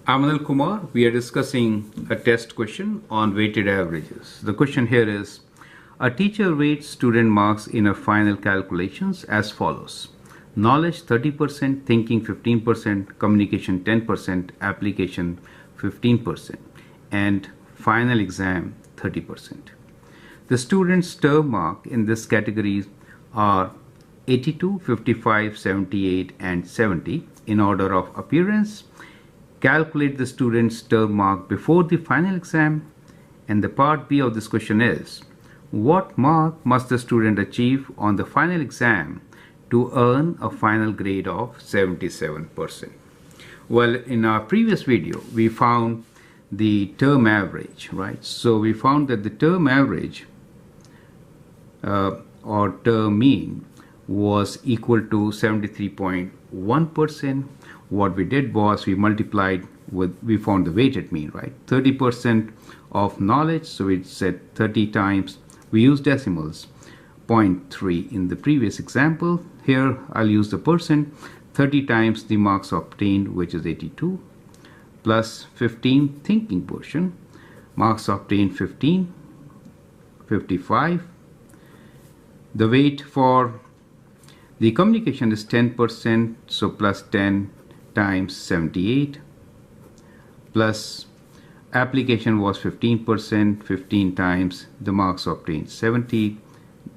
I'm Anil Kumar. We are discussing a test question on weighted averages. The question here is, a teacher weights student marks in her final calculations as follows. Knowledge 30%, thinking 15%, communication 10%, application 15%, and final exam 30%. The students' term mark in this category are 82, 55, 78, and 70 in order of appearance. Calculate the student's term mark before the final exam. And the part B of this question is, what mark must the student achieve on the final exam to earn a final grade of 77%? Well, in our previous video, we found the term average, right? So we found that the term average or term mean was equal to 73.1%. What we did was we multiplied with, we found the weighted mean, right? 30% of knowledge, so it said 30 times, we used decimals, 0.3 in the previous example. Here I'll use the percent, 30 times the marks obtained, which is 82, plus 15 thinking portion, marks obtained 15, 55. The weight for the communication is 10%, so plus 10 times 78, plus application was 15%, 15 times the marks obtained 70,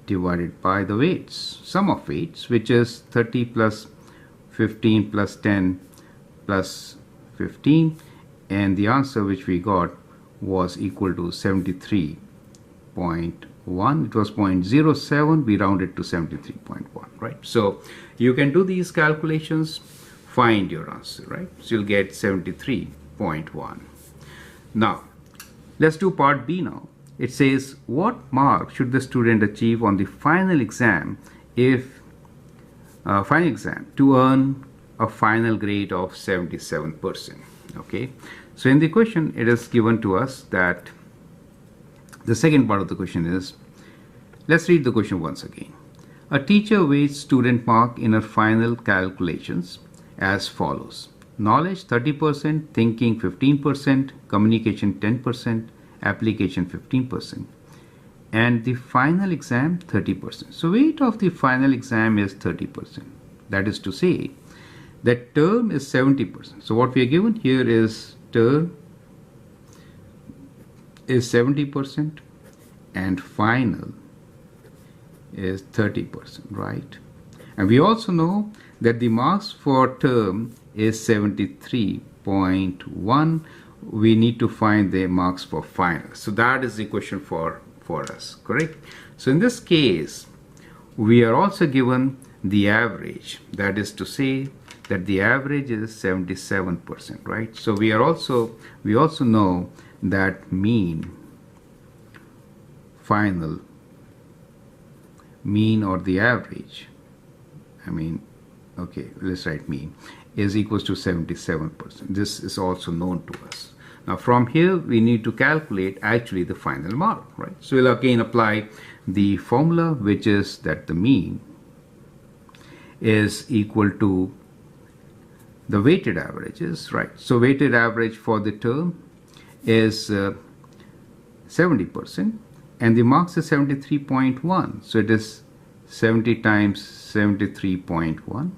divided by the weights, sum of weights, which is 30 plus 15 plus 10 plus 15, and the answer which we got was equal to 73.1. It was 0.07, we rounded to 73.1, right? So you can do these calculations, find your answer, right? So you'll get 73.1. Now let's do part B now. It says, what mark should the student achieve on the final exam to earn a final grade of 77%? Okay, so in the question it is given to us that the second part of the question is, let's read the question once again. A teacher weights student mark in her final calculations as follows. Knowledge 30%, thinking 15%, communication 10%, application 15%, and the final exam 30%. So weight of the final exam is 30%. That is to say that term is 70%. So what we are given here is term is 70% and final is 30%, right? And we also know that the marks for term is 73.1. We need to find the marks for final. So that is the question for us, correct? So in this case, we are also given the average. That is to say that the average is 77%, right? So we also know that mean, final, mean or the average, okay, let's write mean, is equals to 77%. This is also known to us. Now from here we need to calculate actually the final mark, right? So we'll again apply the formula, which is that the mean is equal to the weighted averages, right? So weighted average for the term is 70% and the marks is 73.1. So it is 70 times 73.1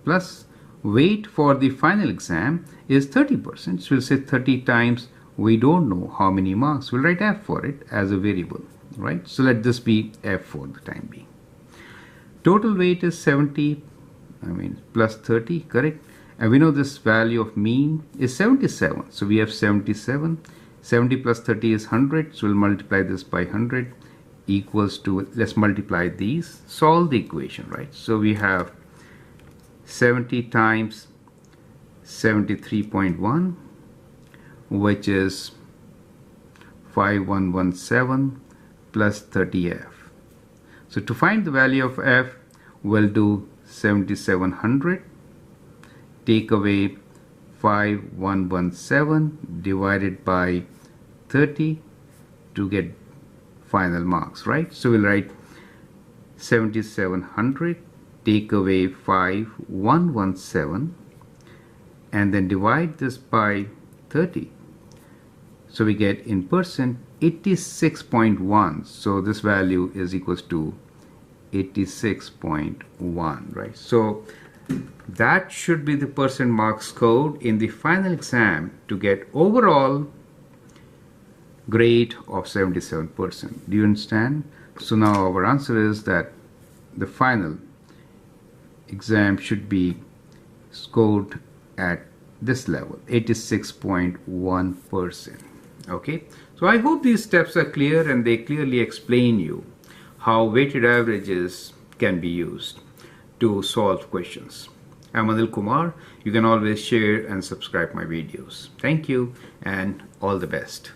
plus weight for the final exam is 30%. So we'll say 30 times, we don't know how many marks. We'll write F for it as a variable, right? So let this be F for the time being. Total weight is 70, plus 30, correct? And we know this value of mean is 77. So we have 77. 70 plus 30 is 100. So we'll multiply this by 100 equals to, let's multiply these, solve the equation, right? So we have 70 times 73.1, which is 5117 plus 30F. So to find the value of F, we'll do 7700, take away 5117 divided by 30 to get final marks, right? So we'll write 7700, take away 5117, and then divide this by 30. So we get in percent 86.1. So this value is equals to 86.1, right? So that should be the percent marks scored in the final exam to get overall grade of 77%. Do you understand? So now our answer is that the final exam should be scored at this level, 86.1%. Okay, so I hope these steps are clear and they clearly explain you how weighted averages can be used to solve questions. I'm Anil Kumar. You can always share and subscribe my videos. Thank you and all the best.